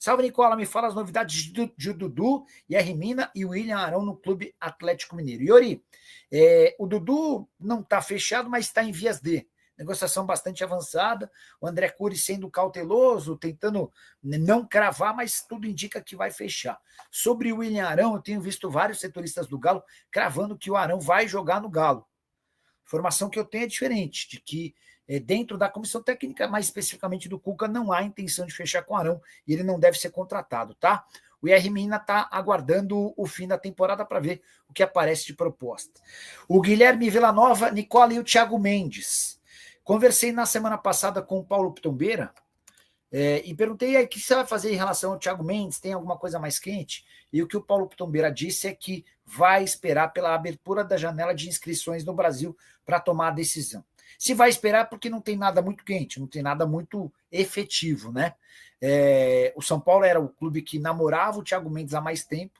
Salve, Nicola, me fala as novidades de Dudu, Mina e William Arão no Clube Atlético Mineiro. Yuri, o Dudu não está fechado, mas está em vias de negociação bastante avançada, o André Cury sendo cauteloso, tentando não cravar, mas tudo indica que vai fechar. Sobre o William Arão, eu tenho visto vários setoristas do Galo cravando que o Arão vai jogar no Galo. A informação que eu tenho é diferente, de que dentro da comissão técnica, mais especificamente do Cuca, não há intenção de fechar com o Arão e ele não deve ser contratado, tá? O IR Mina está aguardando o fim da temporada para ver o que aparece de proposta. O Guilherme Villanova, Nicola e o Thiago Mendes. Conversei na semana passada com o Paulo Pitombeira e perguntei aí o que você vai fazer em relação ao Thiago Mendes, tem alguma coisa mais quente? E o que o Paulo Pitombeira disse é que vai esperar pela abertura da janela de inscrições no Brasil para tomar a decisão. Se vai esperar porque não tem nada muito quente, não tem nada muito efetivo, né? O São Paulo era o clube que namorava o Thiago Mendes há mais tempo,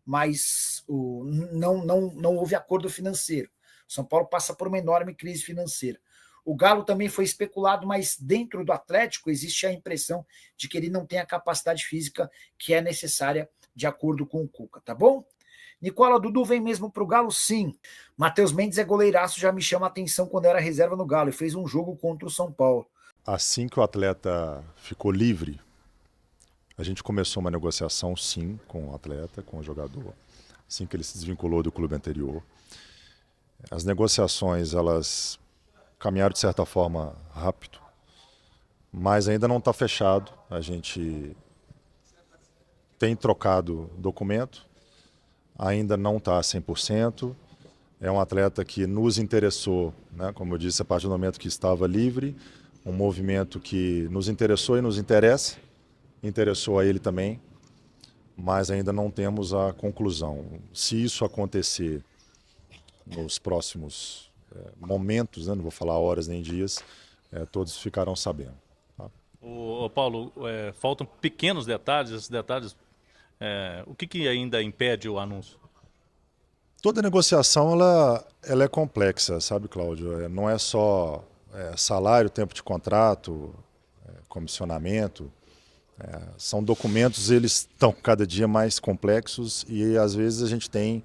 mas não houve acordo financeiro. O São Paulo passa por uma enorme crise financeira. O Galo também foi especulado, mas dentro do Atlético existe a impressão de que ele não tem a capacidade física que é necessária de acordo com o Cuca, tá bom? Nicola, Dudu vem mesmo para o Galo? Sim. Matheus Mendes é goleiraço, já me chama a atenção quando era reserva no Galo e fez um jogo contra o São Paulo. Assim que o atleta ficou livre, a gente começou uma negociação, sim, com o atleta, com o jogador, assim que ele se desvinculou do clube anterior. As negociações, elas caminharam de certa forma rápido, mas ainda não está fechado. A gente tem trocado documento, ainda não está 100%. É um atleta que nos interessou, né? Como eu disse, a partir do momento que estava livre, um movimento que nos interessou e nos interessa, interessou a ele também, mas ainda não temos a conclusão. Se isso acontecer nos próximos momentos, né? Não vou falar horas nem dias, todos ficarão sabendo. Tá? Paulo, faltam pequenos detalhes, esses detalhes, o que ainda impede o anúncio? Toda negociação ela é complexa, sabe, Cláudio? Não é só salário, tempo de contrato, comissionamento. São documentos, eles estão cada dia mais complexos e às vezes a gente tem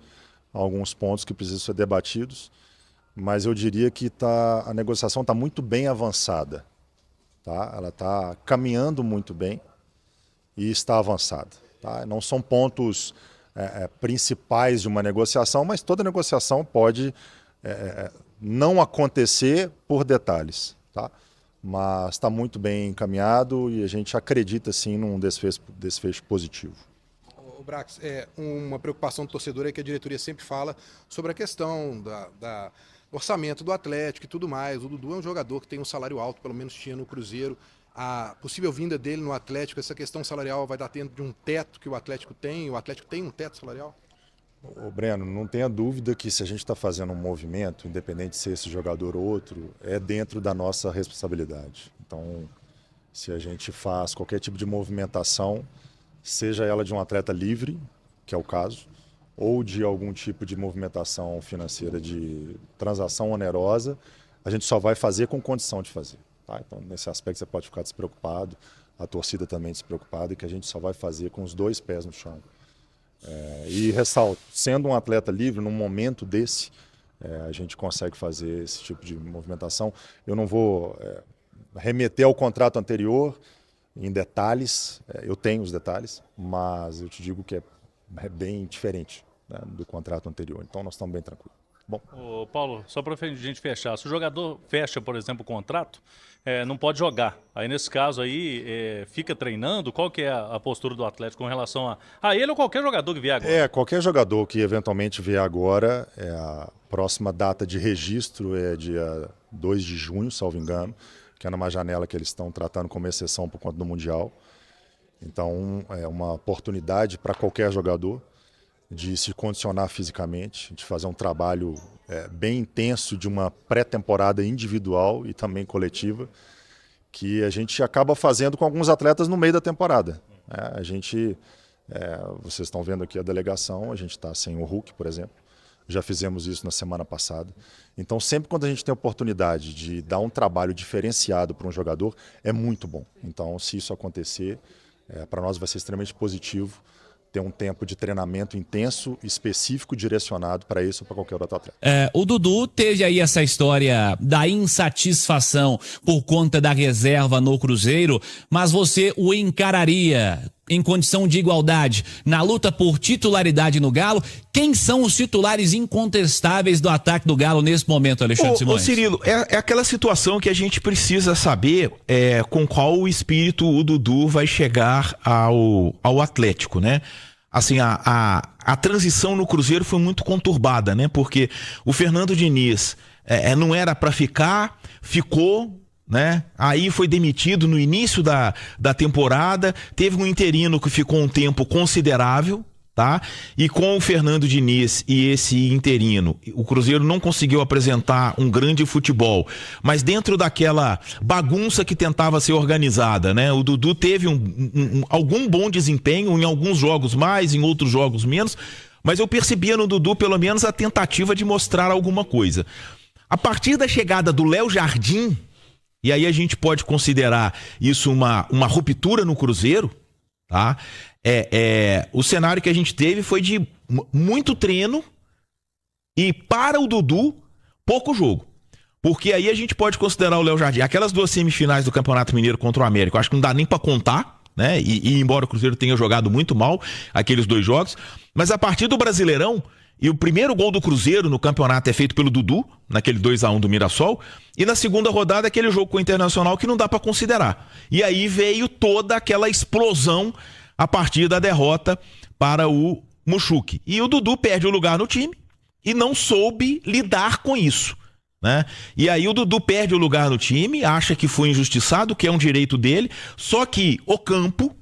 alguns pontos que precisam ser debatidos, mas eu diria que a negociação está muito bem avançada. Tá? Ela está caminhando muito bem e está avançada. Tá? Não são pontos principais de uma negociação, mas toda negociação pode não acontecer por detalhes. Tá? Mas está muito bem encaminhado e a gente acredita sim num desfecho positivo. O Brax, uma preocupação do torcedor é que a diretoria sempre fala sobre a questão do orçamento do Atlético e tudo mais. O Dudu é um jogador que tem um salário alto, pelo menos tinha no Cruzeiro. A possível vinda dele no Atlético, essa questão salarial vai dar dentro de um teto que o Atlético tem? O Atlético tem um teto salarial? Breno, não tenha dúvida que se a gente está fazendo um movimento, independente de ser esse jogador ou outro, é dentro da nossa responsabilidade. Então, se a gente faz qualquer tipo de movimentação, seja ela de um atleta livre, que é o caso, ou de algum tipo de movimentação financeira de transação onerosa, a gente só vai fazer com condição de fazer. Tá? Então, nesse aspecto, você pode ficar despreocupado, a torcida também despreocupada, e que a gente só vai fazer com os dois pés no chão. E ressalto, sendo um atleta livre, num momento desse, a gente consegue fazer esse tipo de movimentação. Eu não vou remeter ao contrato anterior em detalhes, eu tenho os detalhes, mas eu te digo que é bem diferente, né, do contrato anterior. Então nós estamos bem tranquilos. Bom. Paulo, só para a gente fechar, se o jogador fecha, por exemplo, o contrato, não pode jogar. Aí nesse caso aí, fica treinando, qual que é a postura do Atlético com relação a ele ou qualquer jogador que vier agora? Qualquer jogador que eventualmente vier agora, a próxima data de registro é dia 2 de junho, salvo engano, que é numa janela que eles estão tratando como exceção por conta do Mundial. Então é uma oportunidade para qualquer jogador de se condicionar fisicamente, de fazer um trabalho bem intenso de uma pré-temporada individual e também coletiva, que a gente acaba fazendo com alguns atletas no meio da temporada. A gente, vocês estão vendo aqui a delegação, a gente está sem o Hulk, por exemplo, já fizemos isso na semana passada. Então sempre quando a gente tem a oportunidade de dar um trabalho diferenciado para um jogador, é muito bom. Então se isso acontecer, Para nós vai ser extremamente positivo ter um tempo de treinamento intenso, específico, direcionado para isso ou para qualquer outro atleta. O Dudu teve aí essa história da insatisfação por conta da reserva no Cruzeiro, mas você o encararia em condição de igualdade na luta por titularidade no Galo? Quem são os titulares incontestáveis do ataque do Galo nesse momento, Alexandre Simões? Cirilo, é aquela situação que a gente precisa saber com qual espírito o Dudu vai chegar ao Atlético, né? Assim, a transição no Cruzeiro foi muito conturbada, né? Porque o Fernando Diniz não era para ficar, ficou, né? Aí foi demitido no início da temporada, teve um interino que ficou um tempo considerável, tá? E com o Fernando Diniz e esse interino, o Cruzeiro não conseguiu apresentar um grande futebol, mas dentro daquela bagunça que tentava ser organizada, né? O Dudu teve algum bom desempenho, em alguns jogos mais, em outros jogos menos, mas eu percebia no Dudu pelo menos a tentativa de mostrar alguma coisa. A partir da chegada do Léo Jardim, e aí a gente pode considerar isso uma ruptura no Cruzeiro, tá? O cenário que a gente teve foi de muito treino e, para o Dudu, pouco jogo. Porque aí a gente pode considerar o Léo Jardim. Aquelas 2 semifinais do Campeonato Mineiro contra o América, eu acho que não dá nem pra contar, né? E embora o Cruzeiro tenha jogado muito mal aqueles 2 jogos, mas a partir do Brasileirão, e o primeiro gol do Cruzeiro no campeonato é feito pelo Dudu, naquele 2-1 do Mirassol, e na segunda rodada aquele jogo com o Internacional que não dá pra considerar. E aí veio toda aquela explosão a partir da derrota para o Muxuque. E o Dudu perde o lugar no time e não soube lidar com isso, né? E aí o Dudu perde o lugar no time, acha que foi injustiçado, que é um direito dele, só que o campo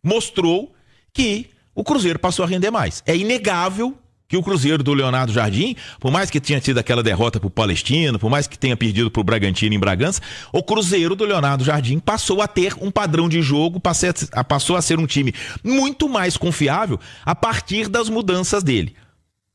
mostrou que o Cruzeiro passou a render mais. É inegável que o Cruzeiro do Leonardo Jardim, por mais que tenha tido aquela derrota pro Palestino, por mais que tenha perdido pro Bragantino em Bragança, o Cruzeiro do Leonardo Jardim passou a ter um padrão de jogo, passou a ser um time muito mais confiável a partir das mudanças dele.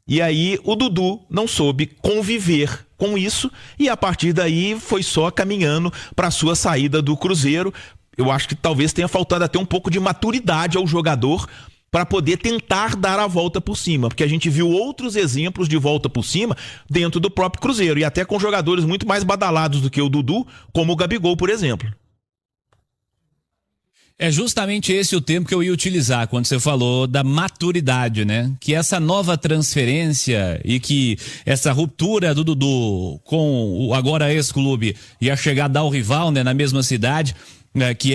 E aí o Dudu não soube conviver com isso e a partir daí foi só caminhando para sua saída do Cruzeiro. Eu acho que talvez tenha faltado até um pouco de maturidade ao jogador para poder tentar dar a volta por cima, porque a gente viu outros exemplos de volta por cima dentro do próprio Cruzeiro, e até com jogadores muito mais badalados do que o Dudu, como o Gabigol, por exemplo. É justamente esse o termo que eu ia utilizar quando você falou da maturidade, né? Que essa nova transferência e que essa ruptura do Dudu com o agora ex-clube e a chegada ao rival, né, na mesma cidade, que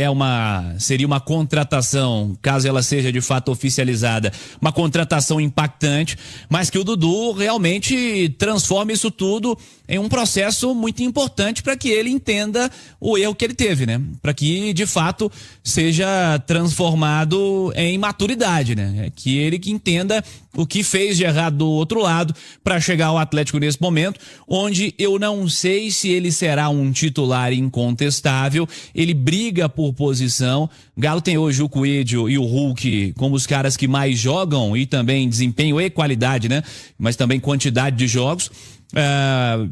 seria uma contratação, caso ela seja de fato oficializada, uma contratação impactante, mas que o Dudu realmente transforma isso tudo em um processo muito importante para que ele entenda o erro que ele teve, né? Para que de fato seja transformado em maturidade, né? Que ele que entenda o que fez de errado do outro lado para chegar ao Atlético nesse momento, onde eu não sei se ele será um titular incontestável, ele briga por posição. Galo tem hoje o Coelho e o Hulk como os caras que mais jogam e também desempenho e qualidade, né? Mas também quantidade de jogos.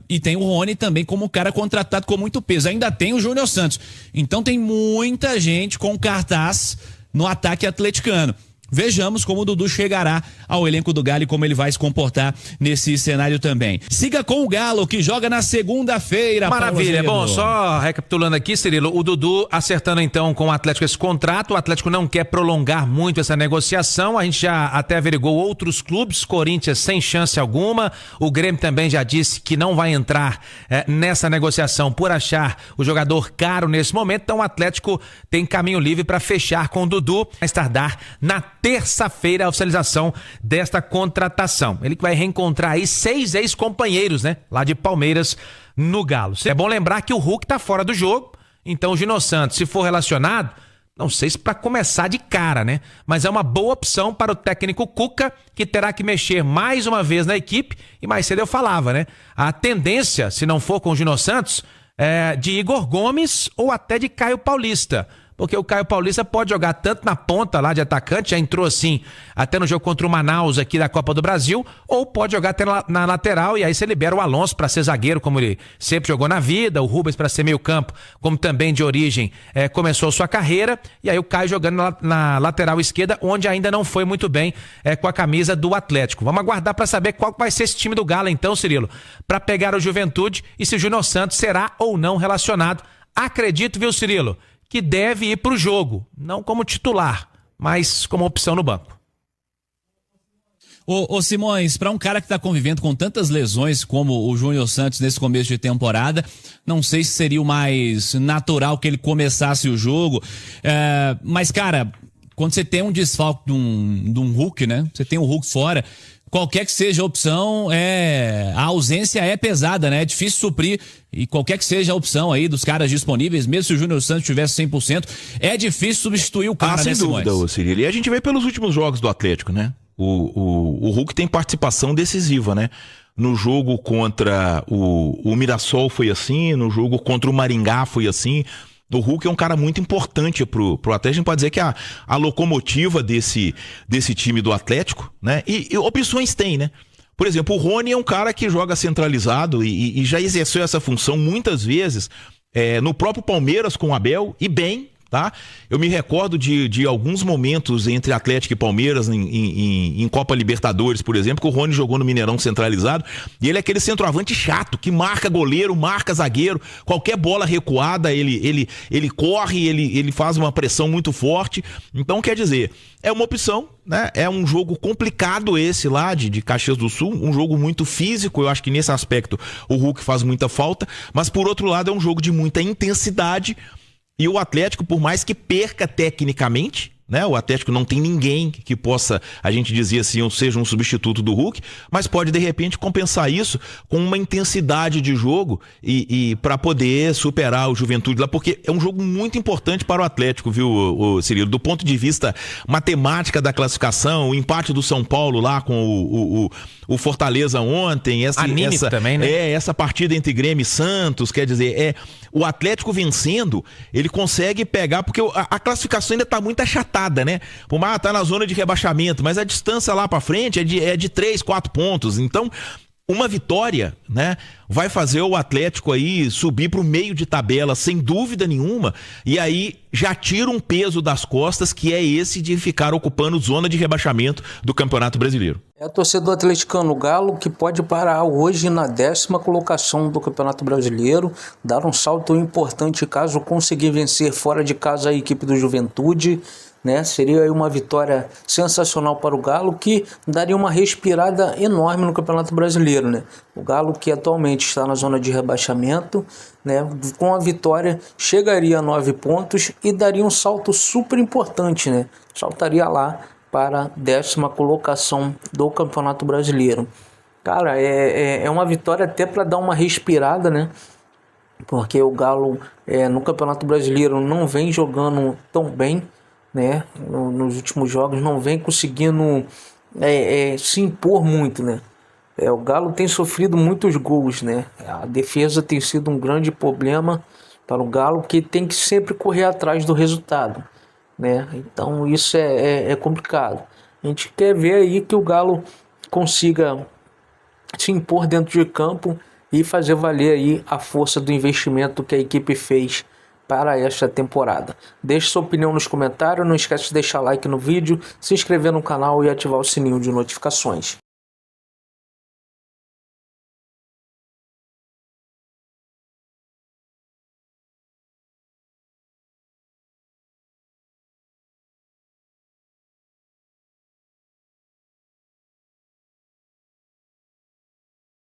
E tem o Rony também como cara contratado com muito peso. Ainda tem o Júnior Santos. Então tem muita gente com cartaz no ataque atleticano. Vejamos como o Dudu chegará ao elenco do Galo e como ele vai se comportar nesse cenário também. Siga com o Galo, que joga na segunda-feira. Maravilha. Bom, só recapitulando aqui, Cirilo, o Dudu acertando então com o Atlético esse contrato. O Atlético não quer prolongar muito essa negociação. A gente já até averigou outros clubes. Corinthians sem chance alguma. O Grêmio também já disse que não vai entrar nessa negociação por achar o jogador caro nesse momento. Então o Atlético tem caminho livre para fechar com o Dudu, mais tardar na terça-feira a oficialização desta contratação. Ele que vai reencontrar aí 6 ex-companheiros, né? Lá de Palmeiras no Galo. É bom lembrar que o Hulk tá fora do jogo, então o Gino Santos, se for relacionado, não sei se para começar de cara, né? Mas é uma boa opção para o técnico Cuca, que terá que mexer mais uma vez na equipe, e mais cedo eu falava, né? A tendência, se não for com o Gino Santos, é de Igor Gomes ou até de Caio Paulista, porque o Caio Paulista pode jogar tanto na ponta lá de atacante, já entrou assim até no jogo contra o Manaus aqui da Copa do Brasil, ou pode jogar até na lateral, e aí você libera o Alonso para ser zagueiro, como ele sempre jogou na vida, o Rubens para ser meio campo, como também de origem começou sua carreira, e aí o Caio jogando na lateral esquerda, onde ainda não foi muito bem com a camisa do Atlético. Vamos aguardar para saber qual vai ser esse time do Galo então, Cirilo, para pegar o Juventude e se o Júnior Santos será ou não relacionado. Acredito, viu, Cirilo, que deve ir para o jogo, não como titular, mas como opção no banco. Ô Simões, para um cara que está convivendo com tantas lesões como o Júnior Santos nesse começo de temporada, não sei se seria o mais natural que ele começasse o jogo, mas cara, quando você tem um desfalque de um Hulk, né? Você tem um Hulk fora, qualquer que seja a opção, a ausência é pesada, né? É difícil suprir, e qualquer que seja a opção aí dos caras disponíveis, mesmo se o Júnior Santos tivesse 100%, é difícil substituir o cara, sem dúvida, Cirilo. E a gente vê pelos últimos jogos do Atlético, né? O Hulk tem participação decisiva, né? No jogo contra o Mirassol foi assim, no jogo contra o Maringá foi assim. O Hulk é um cara muito importante pro Atlético. A gente pode dizer que a locomotiva desse time do Atlético, né? E opções tem, né? Por exemplo, o Rony é um cara que joga centralizado e já exerceu essa função muitas vezes no próprio Palmeiras com o Abel, e bem, tá? Eu me recordo de alguns momentos entre Atlético e Palmeiras em Copa Libertadores, por exemplo, que o Rony jogou no Mineirão centralizado, e ele é aquele centroavante chato, que marca goleiro, marca zagueiro, qualquer bola recuada, ele corre, ele faz uma pressão muito forte. Então, quer dizer, é uma opção, né? É um jogo complicado esse lá de Caxias do Sul, um jogo muito físico. Eu acho que nesse aspecto o Hulk faz muita falta, mas por outro lado é um jogo de muita intensidade. E o Atlético, por mais que perca tecnicamente, né? O Atlético não tem ninguém que possa, a gente dizer assim, ou seja um substituto do Hulk, mas pode de repente compensar isso com uma intensidade de jogo e para poder superar o Juventude lá, porque é um jogo muito importante para o Atlético, viu, Cirilo? Do ponto de vista matemática da classificação, o empate do São Paulo lá com o Fortaleza ontem, essa também, né? Essa partida entre Grêmio e Santos, quer dizer, o Atlético vencendo, ele consegue pegar, porque a classificação ainda está muito achatada, né? Por mais tá na zona de rebaixamento, mas a distância lá para frente é de 3, 4 pontos. Então, uma vitória, né, vai fazer o Atlético aí subir para o meio de tabela sem dúvida nenhuma, e aí já tira um peso das costas, que é esse de ficar ocupando zona de rebaixamento do Campeonato Brasileiro. É o torcedor atleticano Galo que pode parar hoje na 10ª colocação do Campeonato Brasileiro, dar um salto importante caso conseguir vencer fora de casa a equipe do Juventude, né? Seria aí uma vitória sensacional para o Galo, que daria uma respirada enorme no Campeonato Brasileiro, né? O Galo, que atualmente está na zona de rebaixamento, né, com a vitória chegaria a 9 pontos e daria um salto super importante, né? Saltaria lá para a 10ª colocação do Campeonato Brasileiro. Cara, é uma vitória até para dar uma respirada, né? Porque o Galo no Campeonato Brasileiro não vem jogando tão bem, né? Nos últimos jogos não vem conseguindo se impor muito, né? O Galo tem sofrido muitos gols, né? A defesa tem sido um grande problema para o Galo, que tem que sempre correr atrás do resultado, né? Então isso é complicado. A gente quer ver aí que o Galo consiga se impor dentro de campo e fazer valer aí a força do investimento que a equipe fez para esta temporada. Deixe sua opinião nos comentários, não esquece de deixar like no vídeo, se inscrever no canal e ativar o sininho de notificações.